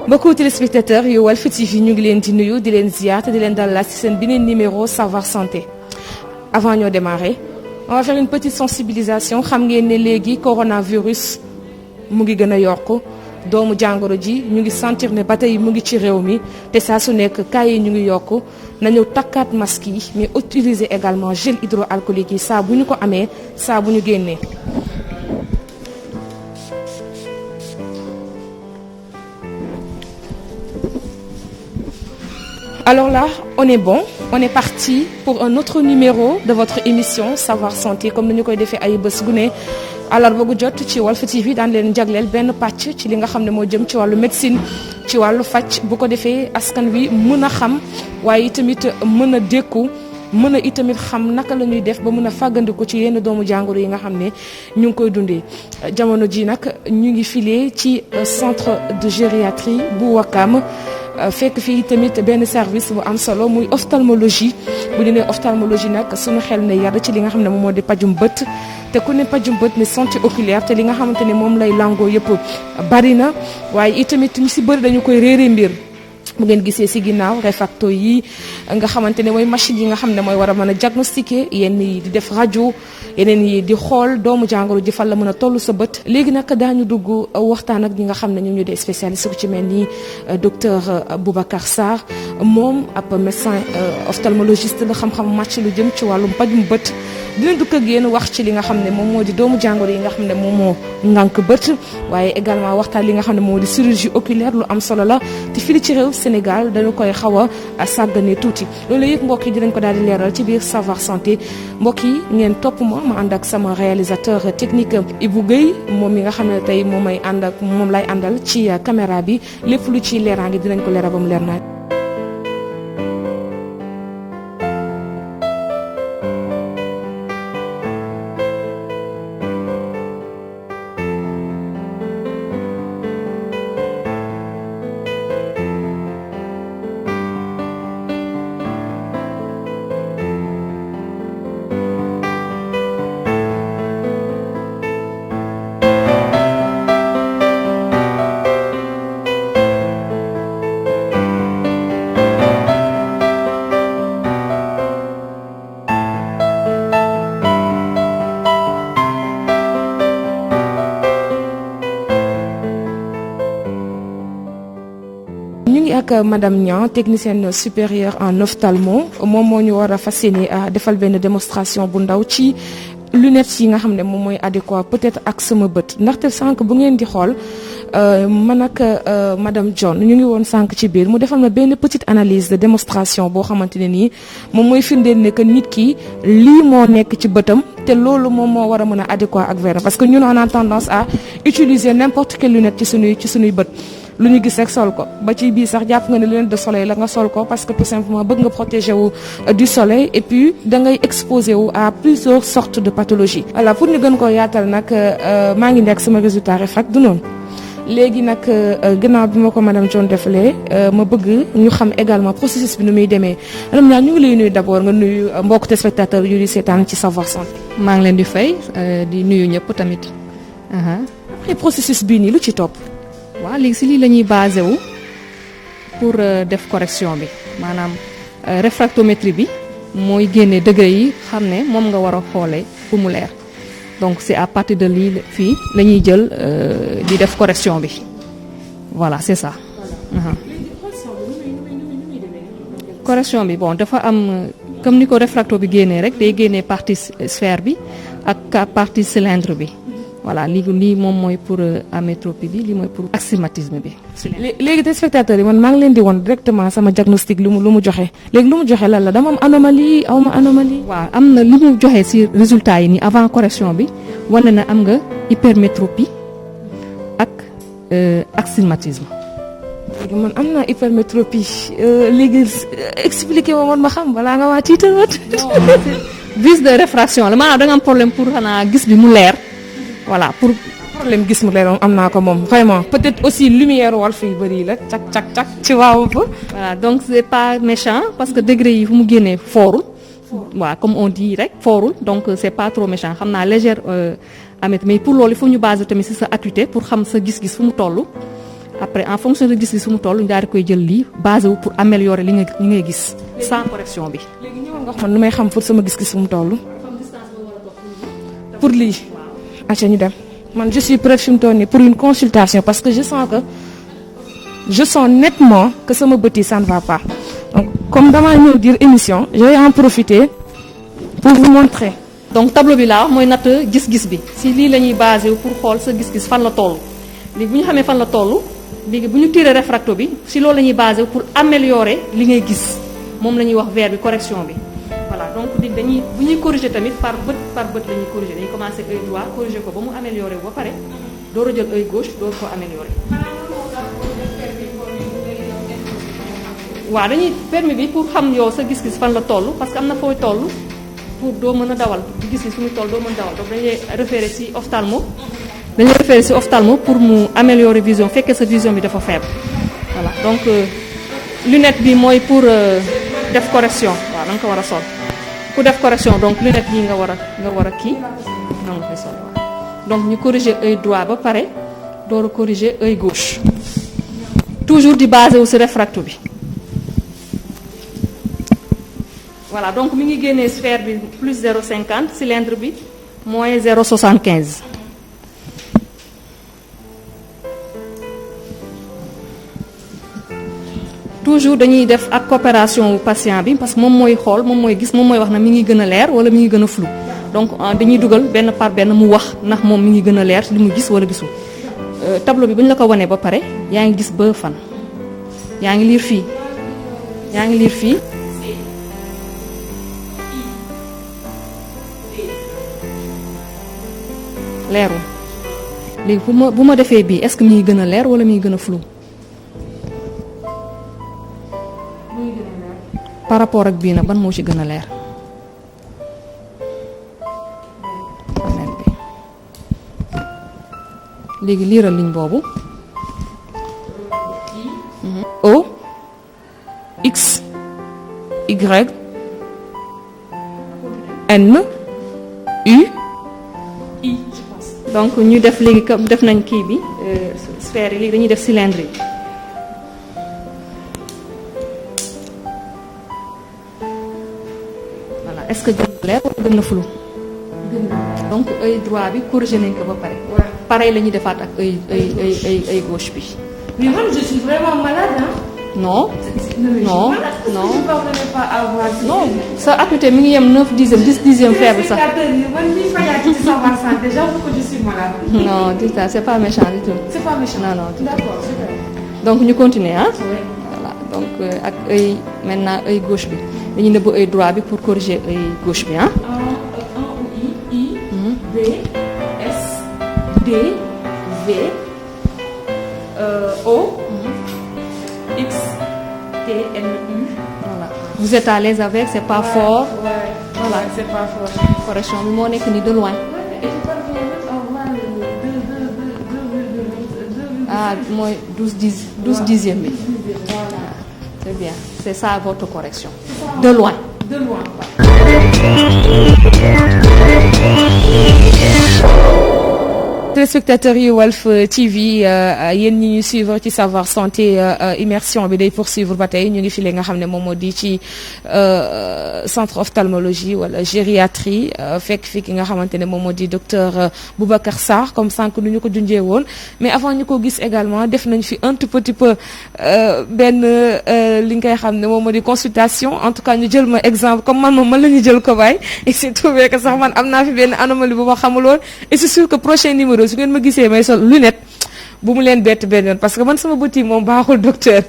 mbokku téléspectateurs yu Walf TV ñu ngi leen di nuyu di leen ziar te di leen dalal ci seen beneen numéro Savoir Santé. Avant ñoo démarrer on va faire une petite sensibilisation xam ngeen ne léegi coronavirus mu ngi gën a yokku doomu jàngoro ji ñu ngi sentir ne ba tey mu ngi ci réew mi te saa su nekk cas yi ñu ngi yokku nañu takkaat masque yi mais utiliser également gel hydroalcoolique yi saa bu ñu ko amee saa bu ñu génnee. Alors là, on est bon, on est parti pour un autre numéro de votre émission Savoir Santé comme ni ñu koy defee ay bés gu ne àllarba gu jot ci Walf TV daan leen jagleel benn pàcc ci li nga xam ne moo jëm ci wàllu médecine ci wàllu faj bu ko defee askan wi mën a xam waaye itamit mën a dékku mën a itamit xam naka la ñuy def ba mën a fàggandiku ci yenn doomu jàngoro yi nga xam ne ñu ngi koy dundee jamono ji nag ñu ngi filé ci centre de gériatrie bu Wakam fekk fii tamit benn service bu am solo muy ophtalmologie bu ñu nee ophtalmologie nag suñu xel ne yar ci li nga xam ne moom moo di pajum bët te ku ne pajum bët ne santé oculaire te li nga xamante ne moom lay langoo yëpp bari na waaye itamit ñu si bëri dañu koy réere mbir bu ngeen gisee si ginnaaw réfracto yi nga xamante ne mooy machine yi nga xam ne mooy war a mën a diagnostiquer yenn yi di def rajo yeneen yi di xool doomu jàngoro ji fan la mën a toll sa bët. léegi nag daañu dugg waxtaan ak ñi nga xam ne ñoom ñu dee spécialiste ku ci mel ni docteur Boubacar Sarr moom ab médecin ophtalmologiste la xam-xam màcc lu jëm ci wàllum pajum bët. dina dugg ak yéen wax ci li nga xam ne moom moo di doomu jàngoro yi nga xam ne moom moo ngànk bët waaye également waxtaan li nga xam ne moo di chirurgie oculaire lu am solo la te fii ci réew Sénégal dañu koy xaw a sàggane tuuti loolu yëpp mbokk yi dinañ ko daal di leeral ci biir Savoir Santé mbokk yi ngeen topp ma ànd ak sama réalisateur technique Ibou Guèye moom mi nga xam ne tey moom may ànd ak moom lay àndal ci caméra bi lépp lu ci leeraange dinañ ko leeral ba mu leer naa. ak madame Niang technicienne supérieure en ophtalmo moom moo ñu war a fas yéene defal benn démonstration bu ndaw ci lunettes yi nga xam ne moom mooy adéquat peut-être ak sama bët ndaxte sànq bu ngeen di xool man ak madame John ñu ngi woon sànq ci biir mu defal ma benn petite analyse de démonstration boo xamante ne nii moom mooy firndeel ne que nit ki lii moo nekk ci bëtam te loolu moom moo war a mën a adéquat ak verre parce que ñun on a tendance à utiliser n'importe quelle lunette ci sunuy bët. lu ñu gis rek sol ko ba ci bii sax jàpp nga ne lunette de soleil la nga sol ko parce que tout simplement bëgg nga protéger wu du soleil et puis da ngay exposer wu à plusieurs sortes de pathologies. voilà pour ñu gën koo yaatal nag maa ngi nekk sama résultat réfract du noonu léegi nag gannaaw bi ma ko madame John defalee ma bëgg ñu xam également processus bi nu muy demee madame Niang ñu ngi lay nuyu d'abord nga nuyu mbokk téléspectateurs yu di seetaan ci Savoir Santé. maa ngi leen di fay di nuyu ñëpp tamit. après processus bii nii lu ci topp. waaw léegi si lii la ñuy basé wu pour def correction bi maanaam réfractométrie bi mooy génne degré yi xam ne moom nga war a xoolee pour mu leer donc c'est à partir de lii fii la ñuy jël di def correction bi voilà c'est ça. correction bi bon dafa am comme ni ko réfracto bi génnee rek day génnee partie sphère bi ak partie cylindre bi. voilà lii moom mooy pour amétropie bi lii mooy pour astigmatisme bi. léegi te spectateurs yi man maa ngi leen di woon directement sama diagnostic lu mu joxe léegi lu mu joxe lan la dama am anomalie aw ma anomalie. waaw am na li mu joxe ci résultat yi nii avant correction bi wane na am nga hypermétropie ak astigmatisme. léegi man am naa hypermétropie léegi expliqué ma xam balaa nga waa tiital vice de réfraction la maanaam da nga am problème pour xanaa gis bi mu leer. voilà pour problème gis mu leer moom am naa ko moom vraiment peut-être aussi lumière Walf yu bëri la cak ci waaw fa. voilà donc c'est pas méchant parce que degré yi fu mu génnee foorul waaw comme on dit rek foorul donc c'est pas trop méchant xam naa légère amétropie mais pour loolu il faut ñu baser tamit ci sa acuité pour xam sa gis-gis fu mu toll après en fonction de gis-gis su mu toll ñu daal di koy jël lii basé wu pour améliorer li ngay gis sans correction bi. léegi ñëwal nga xam man lu may xam pour sama gis-gis fu mu toll. pour lii. acca ñu dem man je suis prête fi mu toll nii pour une consultation parce que je sens nettement que sama bët yi ça ne va pas donc comme damaa ñëw dire émission je vais en profiter pour vous montrer. donc tableau bi laa wax mooy natt gis-gis bi si lii la ñuy basé wu pour xool sa gis-gis fan la toll léegi bu ñu xamee fan la toll léegi bu ñu tiré réfracto bi si loolu la ñuy basé wu pour améliorer li ngay gis moom la ñuy wax vert bi correction bi voilà donc léegi dañuy bu ñuy corriger tamit par bët la ñuy corriger dañuy commencer œil droit corriger ko ba mu améliorer ba pare door a jël œil gauche door ko améliorer. waaw dañuy permis bi pour xam yow sa gis-gis fan la toll parce que am na fooy toll pour doo mën a dawal gis-gis fu muy toll doo mën a dawal donc dañuy référer ci ophtalmo pour mu améliorer vision fekkee sa vision bi dafa faible voilà donc lunette bi mooy pour def correction waaw da nga ko war a sol pour def correction donc lunette yi nga war a kii non nga koy sol waaw donc ñu corriger œil droit ba pare door a corriger œil gauche toujours di basé wu ci réfracto bi. voilà donc mi ngi génnee sphère bi plus 0,50 cylindre bi moins 0,75. toujours dañuy def ak coopération wu patient bi parce que moom mooy xool moom mooy gis moom mooy wax na mi ngi gën a leer wala mi ngi gën a flou donc dañuy dugal benn par benn mu wax ndax moom mi ngi gën a leer li mu gis wala gisul. tableau bi bu ñu la ko wanee ba pare yaa ngi gis ba fan yaa ngi liir fii. leerul léegi bu ma defee bii est-ce que mi ngi gën a leer wala mi ngi gën a flou par rapport ak bii nag ban moo ci gën a leer léegi liiral ligne boobu O X Y N U I. donc ñu def léegi def nañ kii bi sphère yi léegi dañuy def cylindre yi voilà est-ce que gën na leer wala gën na flou donc œil droit bi corrigé nañ ko ba pare. pareil la ñuy defaat ak œil gauche bi. mais man je suis vraiment malade hein. non non non je ne parvenais pas à voir. non sa acuité mi ngi yem 9 dixième 10 dixième faible sax. man mii fayaati ci Savoir Santé j'avoue que je suis malade. non dis ça c'est pas méchant du tout. c'est pas méchant. non non d'accord super. donc ñu continuer ah. oui. voilà donc ak œil maintenant œil gauche bi dañuy nëbb œil droit bi pour corriger œil gauche bi ah. I B S D V O X T N U. voilà vous êtes à l'aise avec c'est pas fort. Ouais. voilà c'est pas fort. correction bi moo nekk nii de loin. ah mooy 12 dixième bi. Voilà. c'est bien c'est ça votre correction. de loin. De loin. téléspectateurs yu Walf TV yéen ñi ñu suivre ci Savoir Santé immersion bi day poursuivre ba tey ñu ngi fi li nga xam ne moom moo di ci centre ophtalmologie wala gériatrie fekk fi ki nga xamante ne moom moo di docteur Boubacar Sarr comme sànq nu ñu ko junjee woon mais avant ñu ko gis également def nañ fi un tout petit peu benn li nga xam ne moom moo di consultation en tout cas ñu jël ma exemple comme man la ñu jël ko baay et c'est trouvé que sax man am naa fi benn anomalie bu ma xamuloon et c'est sûr que prochain numéro su ngeen ma gisee may sol lunette bu mu leen bett benn yoon parce que man sama bët yi moom baaxul docteur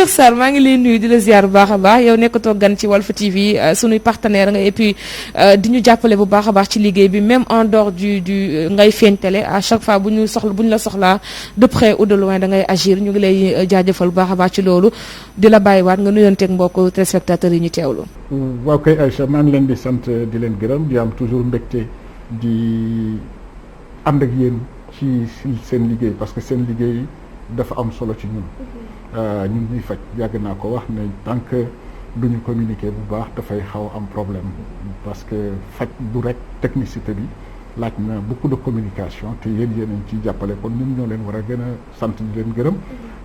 Sarr maa ngi lay nuyu di la ziar bu baax a baax yow nekkatoo gan ci Walf TV sunuy partenaire nga et puis di ñu jàppale bu baax a baax ci liggéey bi même en dehors du ngay feeñ télé à chaque fois bu ñu la soxlaa de près ou de loin da ngay agir ñu ngi lay jaajëfal bu baax a baax ci loolu di la bàyyiwaat nga nuyonteeg mbokk téléspectateurs yi ñu teewlu. waaw kay Aïcha maa ngi leen di sant di leen gërëm di am toujours mbégte di ànd ak yéen ci seen liggéey parce que seen liggéey dafa am solo ci ñun. ñun ñuy faj yàgg naa ko wax ne tant que duñu communiquer bu baax dafay xaw am problème parce que faj du rek technicité bi laaj na beaucoup de communication te yéen a ciy jàppale kon ñun ñoo leen war a gën a sant di leen gërëm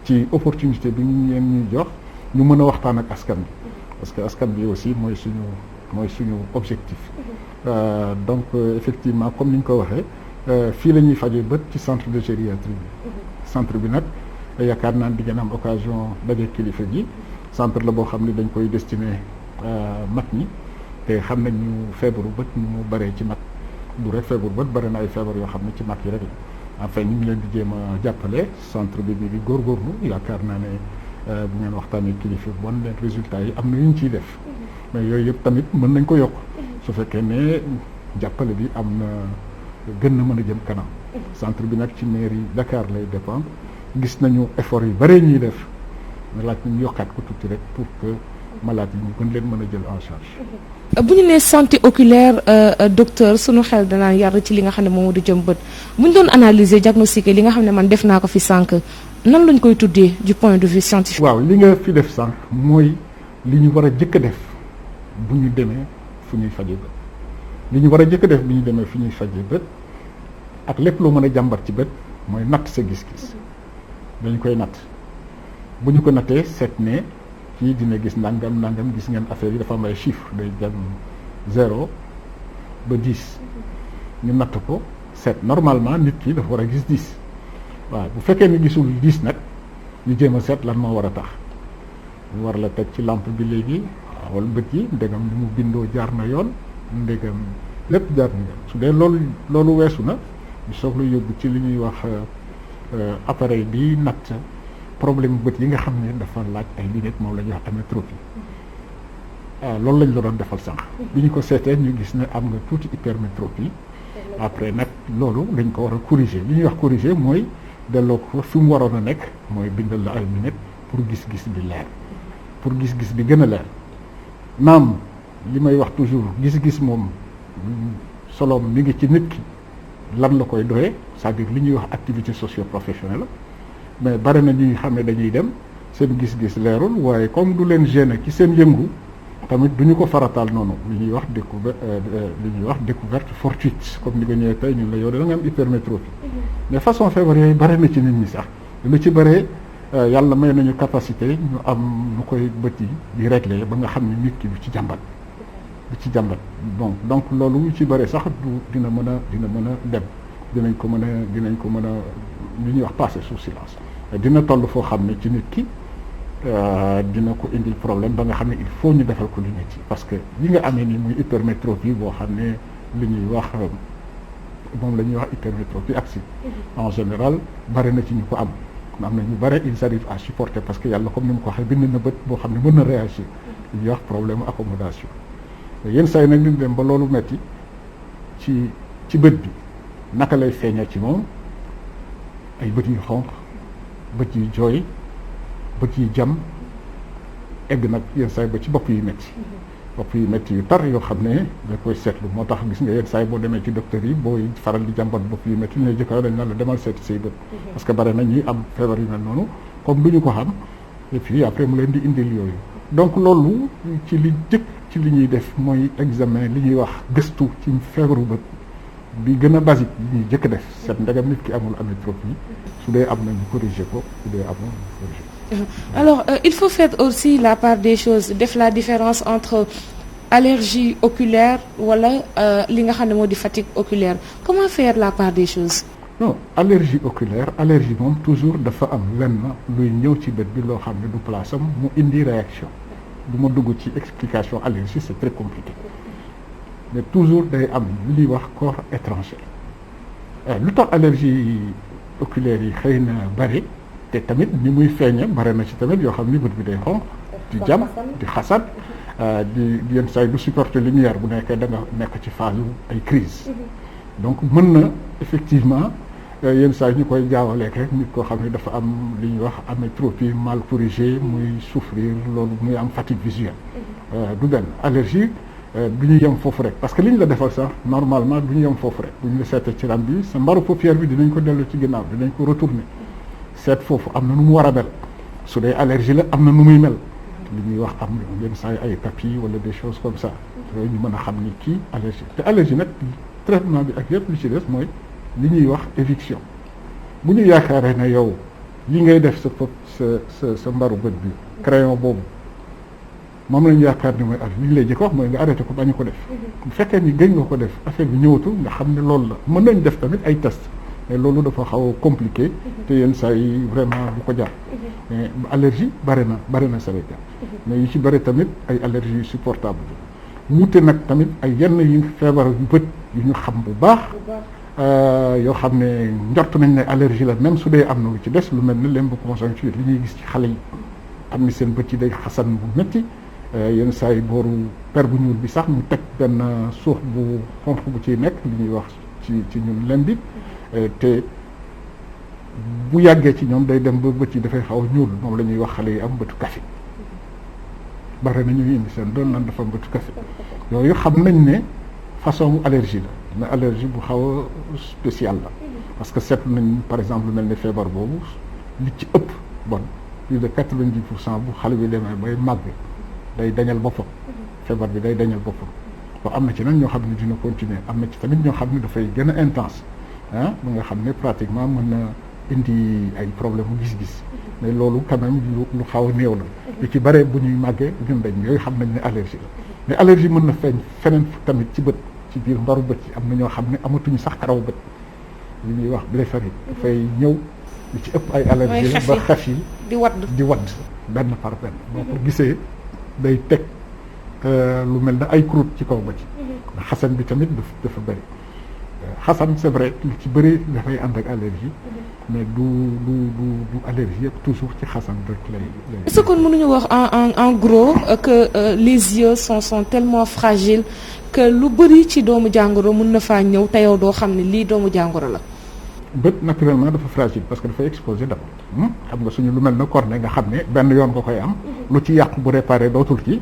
ci opportunité bi ngeen ñuy jox ñu mën a waxtaan ak askan bi parce que askan bi aussi mooy suñu objectif. Donc effectivement comme ni ñu ko waxee fii la ñuy fajee bët ci centre de gériatrie bi. Centre bi nag yaakaar naa di ngeen am occasion daje kilifa gi centre la boo xam ne dañ koy destiné mag ñi te xam nañ ñu feebaru bët ñu mu bëree ci mag du rek feebaru bët bëri na ay feebar yoo xam ne ci mag yi rek la enfin ñu ngi leen di jéem a jàppale centre bi mi ngi góorgóorlu yaakaar naa ne bu ngeen waxtaanee kilifa bon leen résultats yi am na yu ñu ciy def mais yooyu yëpp tamit mën nañ ko yokk su fekkee ne jàppale bi am na gën na mën a jëm kanam centre bi nag ci mairie Dakar lay dépendre gis nañu effort yu bare ñuy def laaj nañu yokkaat ko tuuti rek pour que malade yi ñu gën leen mën a jël en charge. bu ñu nee santé oculaire docteur sunu xel danaa yar ci li nga xam ne moom du jëm bët bu ñu doon analyser diagnostiquer li nga xam ne man def naa ko fi sànq nan lañ koy tuddee du point de vue scientifique. waaw li nga fi def sànq mooy li ñu war a jëkk a def bu ñu demee fu ñuy fajee bët li ñu war a jëkk a def bu ñu demee fu ñuy fajee bët ak lépp loo mën a jàmbat ci bët mooy natt sa gis-gis dañ koy natt bu ñu ko nattee seet ne kii dina gis nangam gis ngeen affaire yi dafa am ay chiffres day jëm 0 ba 10 ñu natt ko seet normalement nit ki dafa war a gis 10 waaw bu fekkee ni gisul 10 nag ñu jéem a seet lan moo war a tax ñu war la teg ci lampe bi léegi wala bët yi ndegam ni mu bindoo jaar na yoon ndegam lépp jaar na yoon su dee loolu weesu na ñu soog la yóbbu ci li ñuy wax appareil bi natt problème bët yi nga xam ne dafa laaj ay lunettes moom la ñuy wax amétropie loolu lañ la doon defal sànq bi ñu ko seetee ñu gis ne am nga tuuti hypermétropie après nag loolu dañ ko war a corriger li ñuy wax corriger mooy delloo ko fi mu waroon a nekk mooy bindal la ay lunettes pour gis-gis bi leer pour gis-gis bi gën a leer naam li may wax toujours gis-gis moom soloom mi ngi ci nit ki lan la koy doyee c'est-à-dire li ñuy wax activité socio-professionnelle mais bari na ñi xam ne dañuy dem seen gis-gis leerul waaye comme du leen gêner ci seen yëngu tamit du ñu ko farataal noonu li ñuy wax découverte fortuite comme ni ko ñëwee tey ñun la yow da nga am hypermétropie mais façon feebar yooyu bari na ci nit ñi sax lu ci bëree yàlla may nañu capacité ñu am nu koy bët yi di régler ba nga xam ne nit ki du ci jàmbat bon donc loolu ci bëri sax du dina mën a dem dinañ ko mën a li ñuy wax passer sous silence dina toll foo xam ne ci nit ki dina ko indil problème ba nga xam ne il faut ñu defal ko lunette yi parce que li nga amee ni muy hypermétropie boo xam ne li ñuy wax moom la ñuy wax hypermétropie axiale en général bari na ci ñu ko am na ñu bare ils arrivent à supporter parce que yàlla comme ni mu ko waxee bind na bët boo xam ne mën na réagir li ñuy wax problème accommodation yenn saa yi nag ñu dem ba loolu metti ci bët bi naka lay feeñee ci moom ay bët yu xonq bët yu jooy bët yu jam egg nag yenn saa yi ba ci bopp yu metti yu tar yoo xam ne da koy seetlu moo tax gis nga yenn saa yi boo demee ci docteur yi booy faral di jàmbat bopp yu metti ñu lay jëkkër dañ naan la demal seeti say bët parce que bare na ñuy am feebar yu mel noonu comme du ñu ko xam et puis après mu leen di indil yooyu donc loolu ci li ñuy def mooy examen li ñuy wax gëstu ci feebaru bët bi gën a basique yi ñuy jëkk def seet ndegam nit ki amul amétropie su dee am na ñu corriger ko su dee amul ñu corriger ko. Alors il faut faire aussi la part des choses def la différence entre allergie oculaire wala li nga xam ne moo di fatigue oculaire comment faire la part des choses. non allergie oculaire allergie moom toujours dafa am lenn luy ñëw ci bët bi loo xam ne du place am mu indi réaction du ma dugg ci explication allergie c'est très compliqué mais toujours day am li ñuy wax corps étranger lu tax allergie oculaire yi xëy na bari te tamit ni muy feeñe bari na ci tamit yoo xam ni bët bi day xonq di jam di xasan di yenn saa yi du supporter lumière bu nekkee da nga nekk ci phase ay crise donc mën na effectivement yenn saa yi ñu koy jaawaleek rek nit koo xam ne dafa am li ñuy wax amétropie mal corrigée muy souffrir loolu muy am fatigue visuelle du benn allergie du ñu yem foofu rek parce que li ñu la defal sax normalement du ñu yem foofu rek bu ñu la seetee ci ram bi sa mbaru paupière bi dinañ ko dellu ci ginnaaw dinañ ko retourner seet foofu am na nu mu war a mel su dee allergie la am na nu muy mel li ñuy wax am yenn saa yi ay papilles wala des choses comme ça yooyu ñu mën a xam ni kii allergie te allergie nag traitement bi ak yëpp li ci des mooy li ñuy wax éviction bu ñu yaakaaree ne yow li ngay def sa mbaru bët bi crayon boobu moom lañu yaakaar ni mooy li ñu lay jëkk wax mooy nga arrêté ko bañu ko def bu fekkee ni gëj nga ko def affaire bi ñëwatul nga xam ne loolu la mën nañ def tamit ay test mais loolu dafa xaw a compliqué te yenn saa yi vraiment bu ko jar mais allergie bari na Sénégal mais yu ci bari tamit ay allergie yu supportable wuute nag tamit ay yenn yu feebar yu bët yu ñu xam bu baax yoo xam ne njort nañ ne allergie la même su dee am na lu ci des lu mel ne lemboconjonctivite li ñuy gis ci xale yi xam ni seen bët yi day xasan bu métti yenn saa yi booru per bu ñuul bi sax mu teg benn suux bu xonq bu ciy nekk li ñuy wax ci ñun lem bi te bu yàggee ci ñoom day dem ba bët yi dafay xaw a ñuul moom la ñuy wax xale yi am bëtu café bare na ñuy indi seen doon nan dafa am bëtu café yooyu xam nañ ne façon allergie la mais allergie bu xaw a spécial la parce que seetlu nañ par exemple lu mel ne feebar boobu li ci ëpp bon plus de 90% bu xale bi demee bay màgg day dañal boppam feebar bi day dañal boppam bon am na ci nag ñoo xam ne dina continuer am na ci tamit ñoo xam ne dafay gën a intense ba nga xam ne pratiquement mën na indi ay problème mu gis-gis mais loolu quand même lu xaw a néew la lu ci bare bu ñuy màggee ñun dañ yooyu xam nañ ne allergie la mais allergie mën na feeñ feneen tamit ci bët ci biir mbaru bët yi am na ñoo xam ne amatuñu sax karaw bët li ñuy wax blépharie dafay ñëw lu ci ëpp ay allergie la ba xef yi di wadd benn par benn boo ko gisee day teg lu mel ne ay croûte ci kaw bët yi xasan bi tamit dafa bëri xasan c'est vrai li ci bëri dafay ànd ak allergie mais du allergie yëpp toujours ci xasan rek lay. est-ce que kon mënuñu wax en gros que les yeux sont tellement fragiles que lu bëri ci doomu jàngoro mën na faa ñëw te yow doo xam ne lii doomu jàngoro la. bët naturellement dafa fragile parce que dafay exposé d'abord xam nga suñu lu mel ne cornée nga xam ne benn yoon nga koy am lu ci yàqu bu réparé dootul ci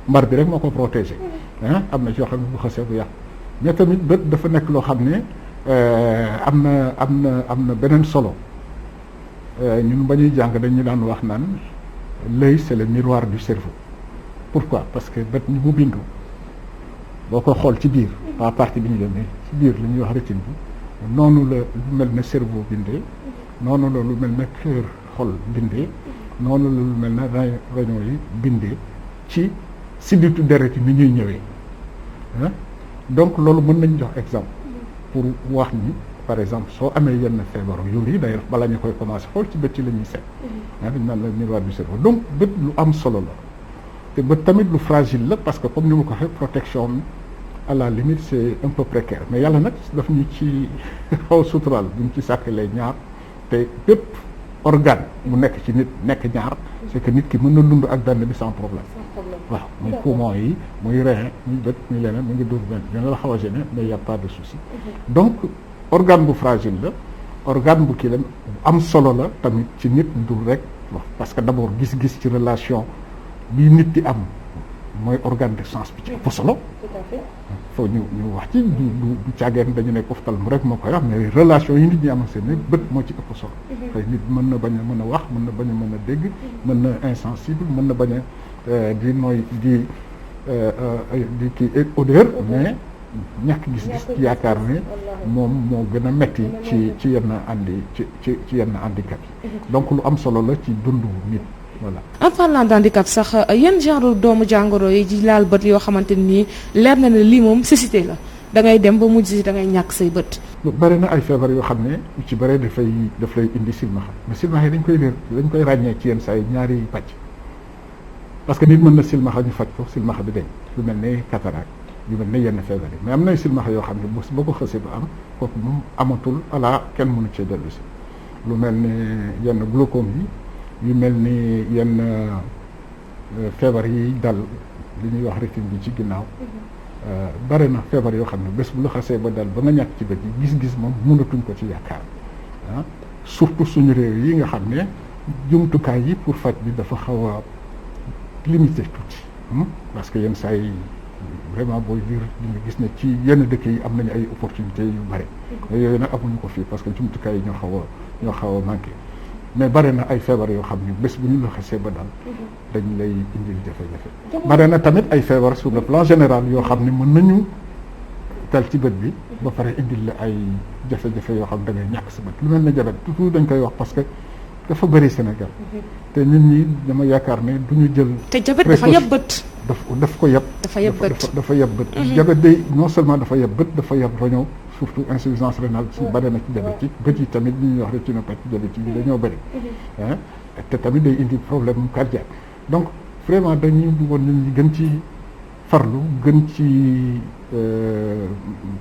mbar bi rek moo ko protégé am na ci yoo xam ne bu xasee bu yàqu mais tamit bët dafa nekk loo xam ne am na beneen solo ñun ba ñuy jàng dañu daan wax naan l'œil c'est le miroir du cerveau pourquoi parce que bët ni mu bindu boo ko xool ci biir pas partie bi ñu demee ci biir li ñuy wax rétine bi noonu la lu mel ne cerveau bindee noonu la lu mel ne cœur xol bindee noonu la lu mel ne réunion yi bindee ci sidditu deret yi ni ñuy ñëwee donc loolu mën nañ jox exemple pour wax ni par exemple soo amee yenn feebaru yooyu yi d'ailleurs bala ñu koy commencer xool ci bët ci la ñuy seet dañ naan la miroir du cerveau donc bët lu am solo la te bët tamit lu fragile la parce que comme ni ma ko waxee protection à la limite c'est un peu précaire mais yàlla nag daf ñu ci xaw suturaal bu ñu ci sàkkalee ñaar te bépp organe mu nekk ci nit nekk ñaar c'est que nit ki mën na dund ak benn bi sans problème waaw muy poumon yi muy rein muy bët muy leneen mu ngi dund benn dina la xaw a gêner mais y a pas de souci donc organe bu fragile la organe bu kii la am solo la tamit ci nit dul rek wax parce que d'abord gis-gis ci relation bi nit di am mooy organe de sens bi ci ëpp solo foo ñu wax ci du càggeen dañu nekk ophtalmo rek moo koy wax mais relation yi nit ñi am ak seen bët moo ci ëpp solo tey nit mën na bañ a mën a wax mën na bañ a mën a dégg mën na insensible mën na bañ a di nooy di kii odeur mais ñàkk gis-gis yaakaar ne moom moo gën a metti ci yenn andi ci yenn handicap yi donc lu am solo la ci dundu nit voilà. en parlant d'handicap sax yan genre doomu jàngoro yi di laal bët yoo xamante ni leer na ne lii moom cécité la da ngay dem ba mujj si da ngay ñàkk say bët. bari na ay feebar yoo xam ne yu ci bari daf lay indi silmaxa mais silmaxa yi dañ koy ràññee ci yenn saa yi ñaari pàcc parce que nit mën na silmaxa ñu faj ko silmaxa bi deñ lu mel ne cataracte yu mel ne yenn feebar yi mais am nay silmaxa yoo xam ne boo ko xësee ba am kooku moom amatul ala kenn mënu cee dellu si lu mel ne yenn glaucome yi yu mel ni yenn feebar yi dal li ñuy wax rétine bi ci ginnaaw bare na feebar yoo xam ne bés bu la xasee ba dal ba nga ñàkk ci bët yi gis-gis moom mënatuñ ko ci yaakaar surtout suñu réew yi nga xam ne jumtukaay yi pour faj bi dafa xaw a limité tuuti parce que yenn saa yi vraiment booy di nga gis ne ci yenn dëkk yi am nañu ay opportunités yu bare yooyu nag amuñu ko fii parce que jumtukaay yi ñoo xaw a manqué mais bare na ay feebar yoo xam ne bés bu ñu la xasee ba daal dañ lay indil jafe-jafe bare na tamit ay feebar sur le plan général yoo xam ne mën nañu dal ci bët bi ba pare indil la ay jafe-jafe yoo xam da ngay ñàkk sa bët lu mel ne diabète toujours dañ koy wax parce que dafa bëri Sénégal te nit ñi dama yaakaar ne du ñu jël. te diabète dafa yab bët. daf ko yab. dafa yab bët dafa yab bët. diabète day non seulement dafa yab bët dafa yab roño surtout insuffisance rénale si bare na ci diabétique bët yi tamit li ñuy wax rétinopathie diabétique yi dañoo bëri. te tamit day indi problème cardiaque donc vraiment dañuy bëggoon nit ñi gën ci farlu gën ci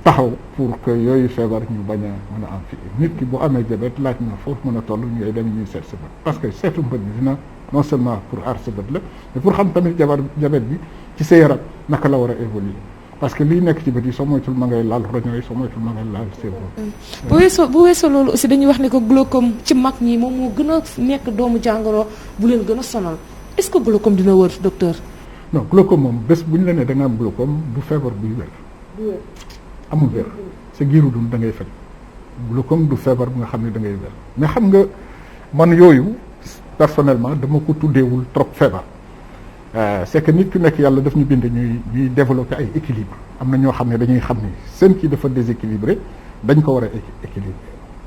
taxaw pour que yooyu feebar ñu bañ a mën a am fii nit ki bu amee diabète laaj na foofu mën a toll ñooy dem ñuy seet sa bët parce que seetu bët bi dina non seulement pour aar sa bët la mais pour xam tamit diabète bi ci sa yaram naka la war a évoluer parce que liy nekk ci bët yi soo moytul ma ngay laal roño yi soo moytul ma ngay laal cerveau. bu weesoo loolu aussi dañuy wax ne que glaucome ci mag ñi moom moo gën a nekk doomu jàngoro bu leen gën a sonal est-ce que glaucome dina wër docteur. non glaucome moom bés bu ñu la nee da nga am glaucome du feebar buy wér. amul wér sa giiru dund da ngay faj glaucome du feebar bu nga xam ne da ngay wér mais xam nga man yooyu personnellement dama ko tuddeewul trop feebar c'est que nit ku nekk yàlla daf ñu bind ñuy développer ay équilibre am na ñoo xam ne dañuy xam ni seen kii dafa déséquilibré dañ ko war a équilibré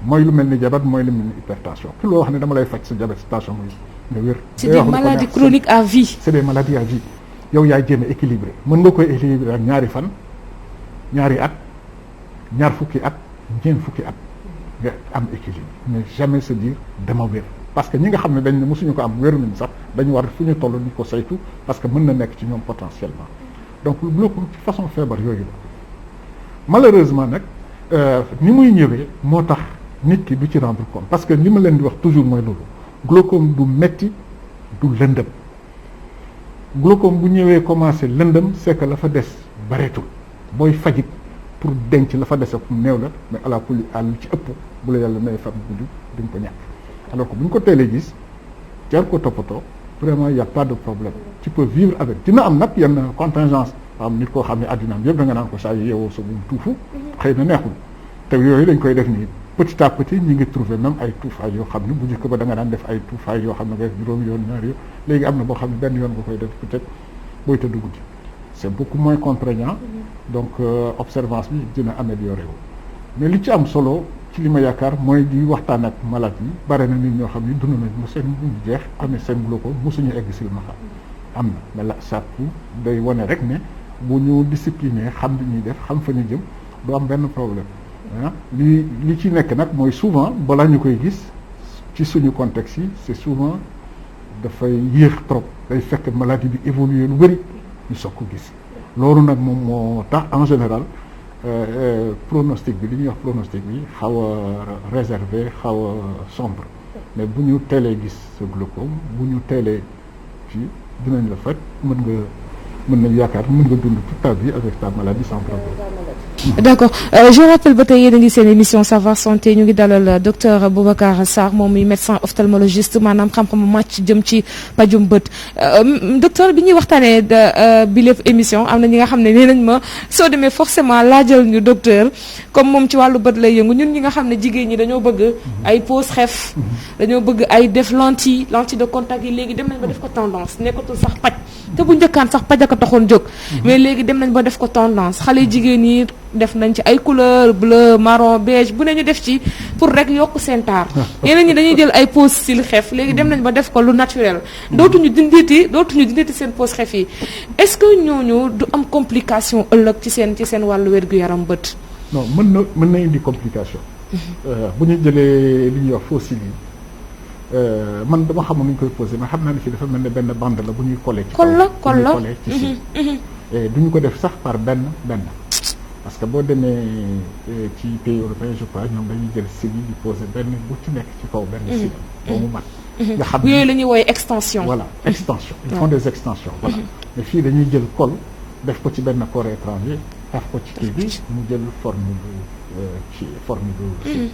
mooy lu mel ni diabète mooy lu mel ni hypertension ki loo wax ne dama lay faj sa diabète tension mooy nga wér. c'est des maladies chroniques à vie. c'est des maladies à vie yow yaay jéem a équilibré mën nga koy équilibré ak ñaari fan ñaari at ñaar fukki at ñeent fukki at nga am équilibre mais jamais se dire dama wér parce que ñi nga xam ne dañ ne mosuñu ko am wéru nañ sax dañu war fu ñu toll ni ko saytu parce que mën na nekk ci ñoom potentiellement donc glaucome ci façon feebar yooyu la malheureusement nag ni muy ñëwee moo tax nit ki du ci rendre compte parce que li ma leen di wax toujours mooy loolu glaucome du metti du lëndëm glaucome bu ñëwee commencé lëndëm c'est que la fa des bareetul booy fajit pour denc la fa dese pour néew la mais à la poli àll ci ëpp bu la yàlla may fan gudd dañ ko ñàkk alors que bu ñu ko teelee gis jar ko toppatoo vraiment y a pas de problème tu peux vivre avec dina am nag yenn contingence am nit koo xam ne addinaam yëpp da nga naan ko saa yu yeewoo sa buñ tuufu xëy na neexul te yooyu dañ koy def nii petit à petit ñi ngi trouver même ay tuufaay yoo xam ne bu njëkk ba da nga daan def ay tuufaay yoo xam ne nga def juróomi yoon ñaari yoon léegi am na boo xam ne benn yoon nga koy def peut-être booy tëdd guddi c'est beaucoup moins contraignant donc observance bi dina amélioré wu mais li ci am solo ci li ma yaakaar mooy di waxtaan ak malade yi bare na nit ñoo xam ne dund nañ mo seen bu jeex amee seen glaucome mosuñu egg silmaxa am na mais la sartu day wane rek ne bu ñu discipliné xam li ñuy def xam fa ñu jëm du am benn problème ah li ci nekk nag mooy souvent balaa ñu koy gis ci suñu contexte yi c'est souvent dafay yéex trop day fekk maladie bi évoluer lu bëri ñu soog ko gis loolu nag moom moo tax en général pronostic bi li ñuy wax pronostic bi xaw a réservé xaw a sombre mais bu ñu teelee gis sa glaucome bu ñu teelee fii dinañ la faj mën nañ yaakaar mën nga dund toute ta vie avec ta maladie sans problème. d'accord je rappelle ba tey yéen a ngi seen émission Savoir Santé ñu ngi dalal docteur Boubacar Sarr moom muy médecin ophtalmologiste maanaam xam-xamu màcc jëm ci pajum bët docteur bi ñuy waxtaanee bi lépp émission am na ñi nga xam ne nee nañ ma soo demee forcément laajal ñu docteur comme moom ci wàllu bët lay yëngu ñun ñi nga xam ne jigéen ñi dañoo bëgg ay pose xef dañoo bëgg ay def lentille de contact yi léegi dem nañ ba def ko tendance nekkatul sax paj te bu njëkkaan sax paj a taxoon jóg mais léegi dem nañ ba def ko tendance xale jigéen yi def nañ ci ay couleur bleu marron beige bu ne ñu def ci pour rek yokk seen taar yeneen ñi dañuy jël ay pose style xef léegi dem nañ ba def ko lu naturel dootuñu dinditi seen pose xef yi est-ce que ñooñu du am complication ëllëg ci seen wàllu wér-gu-yaram bët non mën na indi complication bu ñu jëlee li ñuy wax faux cils yi man dama xamul nu ñu koy posé mais xam naa ne fii dafa mel ne benn bande la bu ñuy collé ci kol la ci cils et duñu ko def sax par benn parce que boo demee ci pays européen je crois ñoom dañuy jël cils yi di posé benn bu ci nekk ci kaw benn cils boo mu mat nga xam ne yooyu la ñuy wooye extension voilà extension ils font des extensions voilà mais fii dañuy jël col def ko ci benn corps étranger def ko ci kii bi mu jël forme bu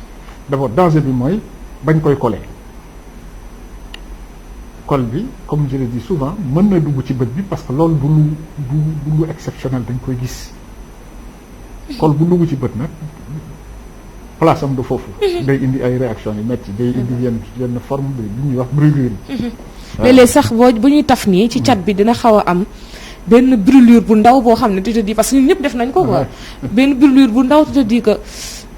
d'abord danger bi mooy bañ koy collé col bi comme je le dis souvent mën na dugg ci bët bi parce que loolu du lu exceptionnel dañ koy gis col bu dugg ci bët nag place am du foofu day indi ay réaction yu metti day indi yenn forme bi ñuy wax brûlure mais léegi sax bu ñuy taf nii ci cat bi dina xaw a am benn brûlure bu ndaw boo xam ne tu te dis parce que ñun ñëpp def nañ ko quoi benn brûlure bu ndaw tu te dis que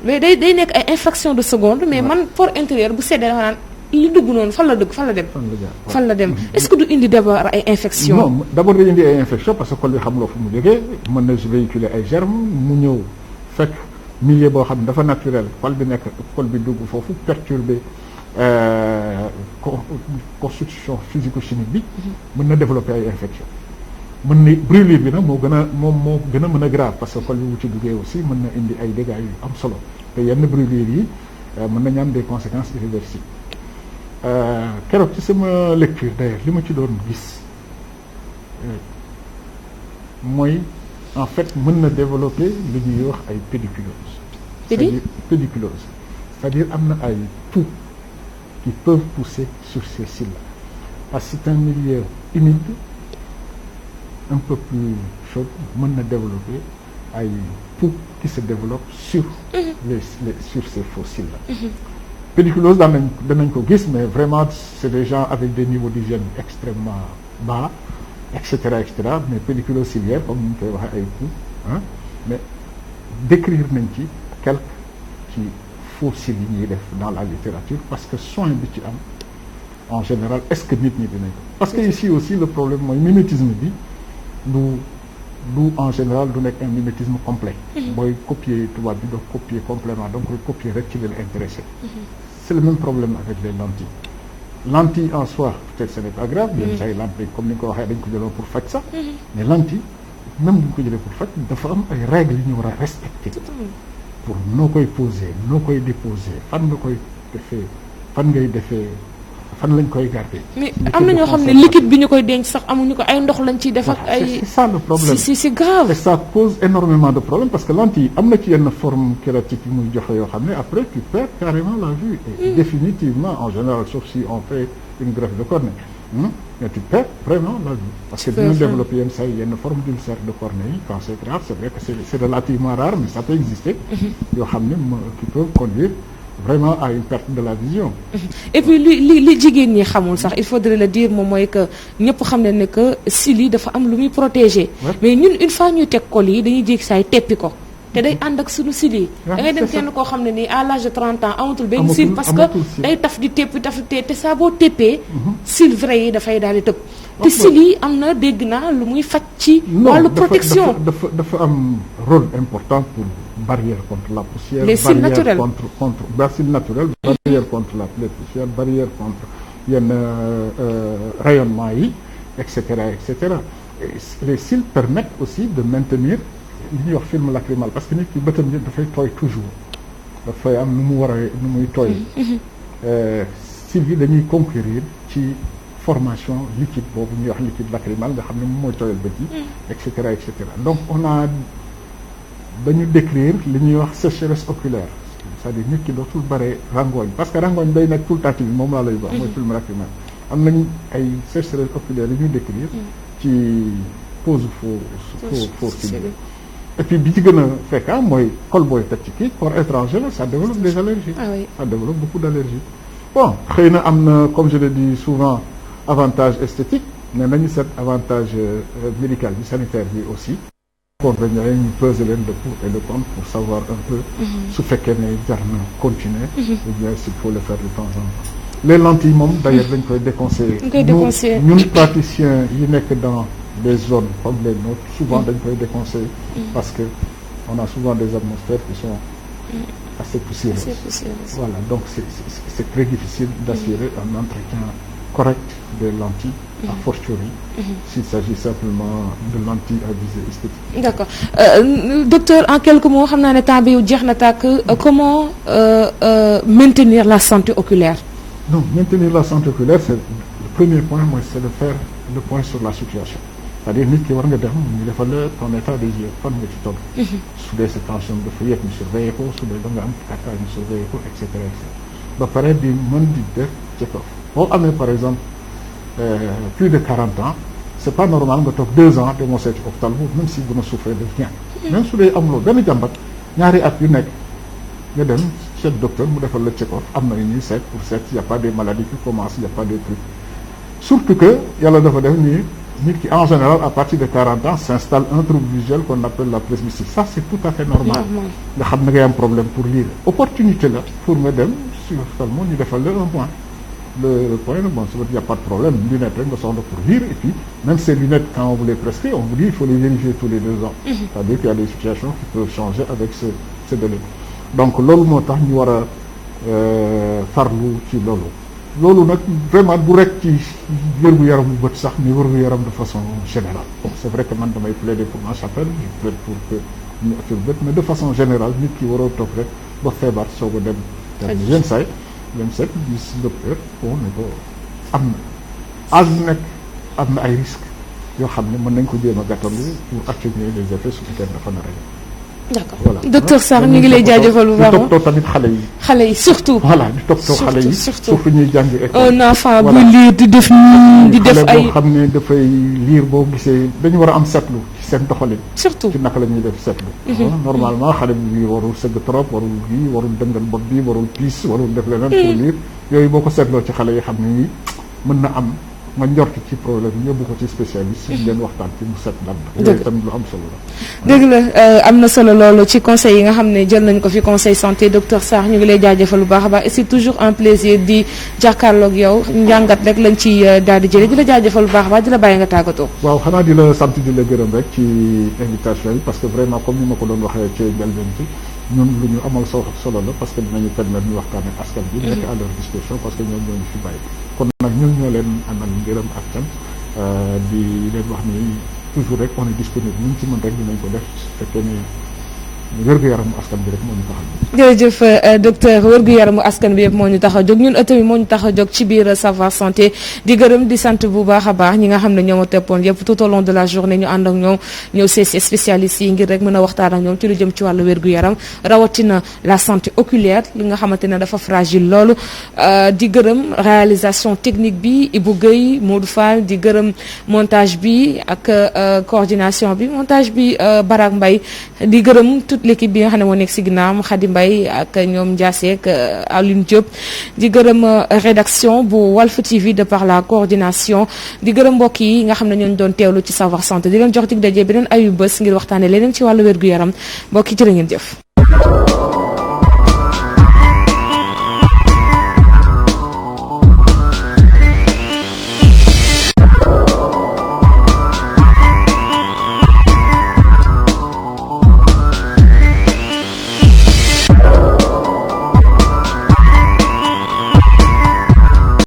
mais day nekk ay infraction de seconde mais man port intérieur bu seddee dafa naan li dugg noonu fan la dem est-ce que du indi d'abord ay infection non d'abord day indi ay infection parce que col bi xamuloo fu mu jógee mën na véhiculer ay germes mu ñëw fekk milieu boo xam ne dafa naturel col bi dugg foofu perturber constitution physico-chimique bi mën na développer ay infection mën na brûlure bi nag moo gën a mën a grave parce que col bi bu ci duggee aussi mën na indi ay dégâts yu am solo te yenn brûlure yi mën nañu am des conséquences irréversibles keroog ci sama lecture d'ailleurs li ma ci doon gis mooy en fait mën na développer li ñuy wax ay pédiculose c'est-à-dire am na ay poux qui peuvent pousser sur ces cils-là parce que c'est un milieu humide un peu plus chaud mën na développer ay poux qui se développent sur sur ces faux cils-là pédiculose danañ ko gis mais vraiment c'est des gens avec des niveaux d'hygiène extrêmement bas etc mais pédiculose ciliaire comme ni ñu koy waxee ay poux mais décrire nañ ci quelques ci faux cils yi ñuy def dans la littérature parce que soin bi ci am en général est-ce que nit ñi dinañ ko parce que ici aussi le problème mooy mimétisme bi du en général du nekk un mimétisme complet booy copier tubaab bi doo copier complément donc koy copier rek ci leen intéressé c'est le même problème avec les lentilles en soi peut-être ce n'est pas grave yenn say lentille comme ni nga ko waxee dañ ko jëloon pour faj sax mais lentille même bu ñu ko jëlee pour faj dafa am ay règles yu ñu war a respecter pour noo koy poser noo koy déposer fan nga koy defee fan ngay defee fan lañ koy garder. mais am na ñoo xam ne liquide bi ñu koy denc sax amuñu ko ay ndox lañ ciy def ak ay. c'est ça le problème c'est grave. et ça cause énormément de problèmes parce que lentille am na ci yenn forme kératite yi muy joxe yoo xam ne après tu perds carrément la vue. et définitivement en général sauf si on fait une greffe de cornée. mais tu perds vraiment la vue. parce que dina développer yenn saa yenn forme d'ulcère de cornée yi quand c'est grave c'est vrai que c'est relativement rare mais ça peut exister. yoo xam ne qui peuvent conduire. vraiment à une perte de la vision. et puis li jigéen ñi xamul sax il faudrait le dire moom mooy que ñëpp xam ne que cils yi dafa am lu muy protéger. mais ñun une fois ñuy teg col yi dañuy jékki saay teppi ko. te day ànd ak suñu cils yi. da ngay dem kenn koo xam ne nii à l'âge de 30 ans amatul benn cils parce que day taf di teppi te saa boo teppee. cils vrai yi dafay daal di tëb. te cils yi am na dégg naa lu muy faj ci. wàllu protection dafa am rôle important pour. barrière contre la poussière, les cils naturels cils naturels, barrière contre la poussière, barrière contre yenn rayonnement yi, etc. Et les cils permettent aussi de maintenir li ñuy wax film lacrymal parce que nit ki bëtam bi dafay tooy toujours dafay am nu muy tooy. Cils yi dañuy concourir ci formation liquide boobu ñuy wax liquide lacrymal nga xam ne moom mooy tooyal bët yi, etc. Donc on a dañu décrire li ñuy wax sécheresse oculaire c'est-à-dire nit ki dootul bare rangooñ parce que rangooñ day nekk tout le temps bi moom laa lay wax mooy film lacrymal am nañ ay sécheresse oculaire yi ñuy décrire ci pose faux cils et puis bi ci gën a fekk mooy col booy teg ci kii corps étranger la ça développe des allergies ça développe beaucoup d'allergies bon xëy na am na comme je le dis souvent avantage esthétique mais nañu seet avantage médical bi sanitaire bi aussi convenient ñu peser leen le pour et le contre pour savoir un peu su fekkee ne jar na continuer ou bien s'il faut le faire de temps en temps les lentilles moom d'ailleurs dañ koy déconseiller ñun praticiens yi nekk dans des zones comme les nôtres souvent dañ koy déconseiller parce que on a souvent des atmosphères qui sont assez poussiéreuses voilà donc c'est très difficile d'assurer un entretien correct des lentilles a fortiori s'il s'agit simplement de lentilles à visée esthétique. D'accord docteur en quelques mots xam naa ne temps bi jeex na tàkk comment maintenir la santé oculaire. Non, maintenir la santé oculaire c'est le premier point mooy c'est de faire le point sur la situation c'est-à-dire nit ki war nga dem ñu defal la ton état des yeux fan nga ci toll. su dee sa tension dafa yéeg ñu surveiller ko su dee da nga am kàttan ñu surveiller ko et cetera ba pare di mën di def check-up boo amee par exemple plus de 40 ans c'est pas normal nga toog 2 ans demoo seeti ophtalmo même si vous ne souffrez de rien même su dee amuloo benn jàmbat ñaari at yu nekk nga dem seet docteur mu defal la check-up am na yu ñuy seet pour seet y a pas des maladies qui commencent y a pas des trucs surtout que yàlla dafa def nii nit ki en général à partir de 40 ans s'installe un trouble visuel qu'on appelle la presbytie. Ça c'est tout à fait normal. nga xam ne ngay am problème pour lire opportunité la pour nga dem sur ophtalmo ñu defal la un point. Le point bon ça veut dire il y a pas de problème lunettes rek nga soxla pour lire et puis même ces lunettes quand on vous les prescrit on vous dit il faut les vérifier tous les 2 ans. C'est-à-dire qu'il y a des situations qui peuvent changer avec ce délai. Donc loolu moo tax ñu war a farlu ci loolu nag vraiment du rek ci wér-gu-yaram bu bët sax mais wér-gu-yaram de façon générale. Bon c'est vrai que man damay plaider pour ma chapelle je plaide pour que ñu affaire bët mais de façon générale nit ki waroo toog rek ba feebar soog a dem. yenn saay même set gis docteur bon ne ko am na âge bu nekk am na ay risques yoo xam ne mën nañ ko jéem a gàttandu pour atténuer les effets su fekkee dafa nar a d'accord voilà docteur Sarr ñu ngi lay jaajëfal bu baax di toppatoo tamit xale yi surtout voilà di toppatoo xale yi surtout ñuy jàng école un enfant buy lire di def nii di def ay boo xam ne dafay lire boo gisee dañu war a am seetlu ci seen doxalin surtout ci naka la ñuy def seetlu normalement xale bi warul sëgg trop warul gi warul dëngal bopp bi warul piis warul def leneen pour lire yooyu boo ko seetloo ci xale yi xam ne yi mën na am nga njort ci problème yi yóbbu ko ci spécialiste yi ngeen waxtaan ci mu set lan la yooyu tamit lu am solo la dëgg la am na solo loolu ci conseil yi nga xam ne jël nañ ko fi conseil santé docteur Sarr ñu ngi lay jaajëfal bu baax a baax et c'est toujours un plaisir di jàkkaarloog yow njàngat rek lañ ci daal di jëlee di la jaajëfal bu baax a baax di la bàyyi nga tàggatoo. waaw xanaa di la sant di la gërëm rek ci invitation yi parce que vraiment comme ni ma ko doon waxee ci njëlbeen bi ñun lu ñu amal solo la parce que dinañu permettre ñu waxtaan ak askan bi nekk à leur disposition parce que ñoom ñoo ñu fi bàyyi kon nag ñun ñoo leen amal ngërëm ak cant di leen wax ni toujours rek on est disponible ñu ci mën rek dinañ ko def su fekkee ne wér-gu-yaramu askan bi rek moo ñu tax a jóg. jërëjëf docteur wér-gu-yaramu askan bi yëpp moo ñu tax a jóg ñun ëtt bi moo ñu tax a jóg ci biir Savoir Santé di gërëm di sant bu baax a baax ñi nga xam ne ñoo ma teppoon yëpp tout au long de la journée ñu ànd ak ñoom ñëw seesi spécialistes yi ngir rek mën a waxtaan ak ñoom ci lu jëm ci wàllu wér-gu-yaram rawatina la santé oculaire li nga xamante ne dafa fragile loolu di gërëm réalisation technique bi Ibou Gueye Modou Fall di gërëm montage bi ak coordination bi montage bi Barak Mbaye di gërëm l'équipe bi nga xam ne moo nekk si ginnaawam Khady Mbaye ak ñoom Ndiassé ak Aline Diop di gërëm rédaction bu Walf TV de par la coordination di gërëm mbokk yi nga xam ne ñooñu doon teewlu ci Savoir Santé di leen jox dig daje beneen ayu bés ngir waxtaane leneen ci wàllu wér-gu-yaram mbokk yi jërë ngeen jëf